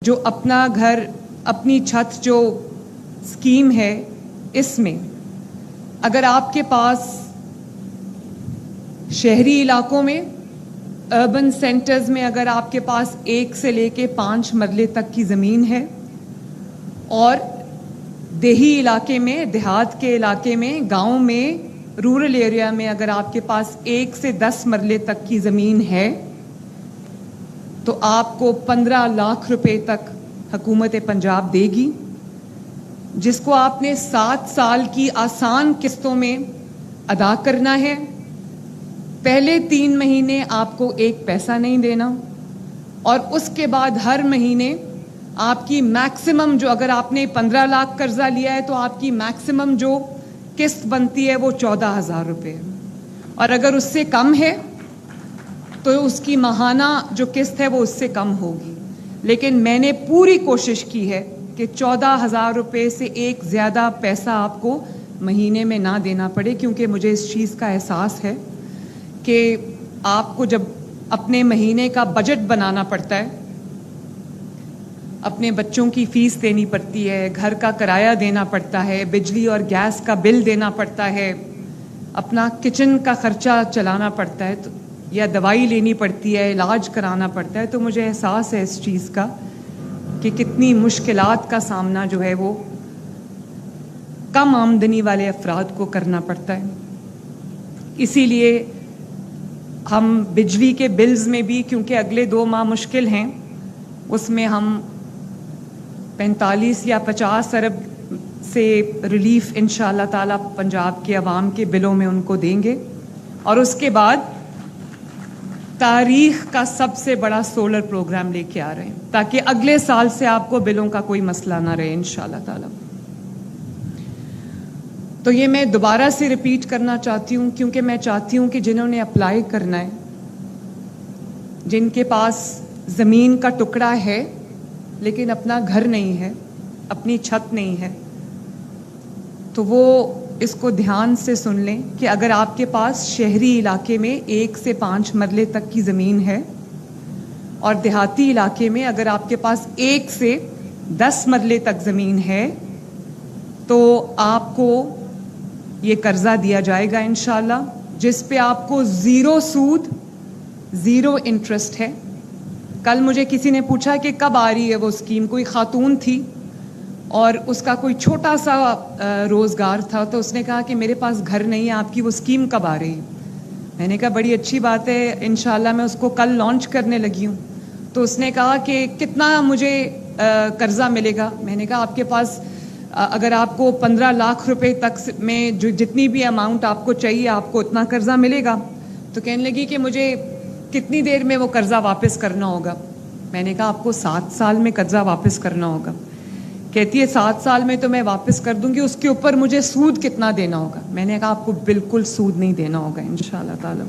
جو اپنا گھر اپنی چھت جو اسکیم ہے، اس میں اگر آپ کے پاس شہری علاقوں میں اربن سینٹرز میں اگر آپ کے پاس 1 سے لے کے 5 مرلے تک کی زمین ہے، اور دیہی علاقے میں، دیہات کے علاقے میں، گاؤں میں، رورل ایریا میں اگر آپ کے پاس 1 سے 10 مرلے تک کی زمین ہے، تو آپ کو 15 لاکھ روپے تک حکومت پنجاب دے گی، جس کو آپ نے 7 سال کی آسان قسطوں میں ادا کرنا ہے۔ پہلے 3 مہینے آپ کو 1 پیسہ نہیں دینا، اور اس کے بعد ہر مہینے آپ کی میکسیمم جو، اگر آپ نے 15 لاکھ قرضہ لیا ہے تو آپ کی میکسیمم جو قسط بنتی ہے وہ 14,000 روپے ہے، اور اگر اس سے کم ہے تو اس کی ماہانہ جو قسط ہے وہ اس سے کم ہوگی۔ لیکن میں نے پوری کوشش کی ہے کہ 14,000 روپے سے ایک زیادہ پیسہ آپ کو مہینے میں نہ دینا پڑے، کیونکہ مجھے اس چیز کا احساس ہے کہ آپ کو جب اپنے مہینے کا بجٹ بنانا پڑتا ہے، اپنے بچوں کی فیس دینی پڑتی ہے، گھر کا کرایہ دینا پڑتا ہے، بجلی اور گیس کا بل دینا پڑتا ہے، اپنا کچن کا خرچہ چلانا پڑتا ہے، یا دوائی لینی پڑتی ہے، علاج کرانا پڑتا ہے، تو مجھے احساس ہے اس چیز کا کہ کتنی مشکلات کا سامنا جو ہے وہ کم آمدنی والے افراد کو کرنا پڑتا ہے۔ اسی لیے ہم بجلی کے بلز میں بھی، کیونکہ اگلے 2 ماہ مشکل ہیں، اس میں ہم 45 یا 50 ارب سے ریلیف انشاءاللہ تعالی پنجاب کے عوام کے بلوں میں ان کو دیں گے، اور اس کے بعد تاریخ کا سب سے بڑا سولر پروگرام لے کے آ رہے ہیں، تاکہ اگلے سال سے آپ کو بلوں کا کوئی مسئلہ نہ رہے انشاءاللہ تعالی۔ تو یہ میں دوبارہ سے ریپیٹ کرنا چاہتی ہوں، کیونکہ میں چاہتی ہوں کہ جنہوں نے اپلائی کرنا ہے، جن کے پاس زمین کا ٹکڑا ہے لیکن اپنا گھر نہیں ہے، اپنی چھت نہیں ہے، تو وہ اس کو دھیان سے سن لیں کہ اگر آپ کے پاس شہری علاقے میں 1 سے 5 مرلے تک کی زمین ہے، اور دیہاتی علاقے میں اگر آپ کے پاس 1 سے 10 مرلے تک زمین ہے، تو آپ کو یہ قرضہ دیا جائے گا انشاءاللہ، جس پہ آپ کو 0 سود 0 انٹرسٹ ہے۔ کل مجھے کسی نے پوچھا کہ کب آ رہی ہے وہ اسکیم، کوئی خاتون تھی اور اس کا کوئی چھوٹا سا روزگار تھا، تو اس نے کہا کہ میرے پاس گھر نہیں ہے، آپ کی وہ اسکیم کب آ رہی ہے؟ میں نے کہا بڑی اچھی بات ہے، انشاءاللہ میں اس کو کل لانچ کرنے لگی ہوں۔ تو اس نے کہا کہ کتنا مجھے قرضہ ملے گا؟ میں نے کہا آپ کے پاس اگر آپ کو 15 لاکھ روپے تک میں جو جتنی بھی اماؤنٹ آپ کو چاہیے، آپ کو اتنا قرضہ ملے گا؟ تو کہنے لگی کہ مجھے کتنی دیر میں وہ قرضہ واپس کرنا ہوگا؟ میں نے کہا آپ کو 7 سال میں قرضہ واپس کرنا ہوگا۔ کہتی ہے 7 سال میں تو میں واپس کر دوں گی، اس کے اوپر مجھے سود کتنا دینا ہوگا؟ میں نے کہا آپ کو بالکل سود نہیں دینا ہوگا انشاءاللہ تعالی۔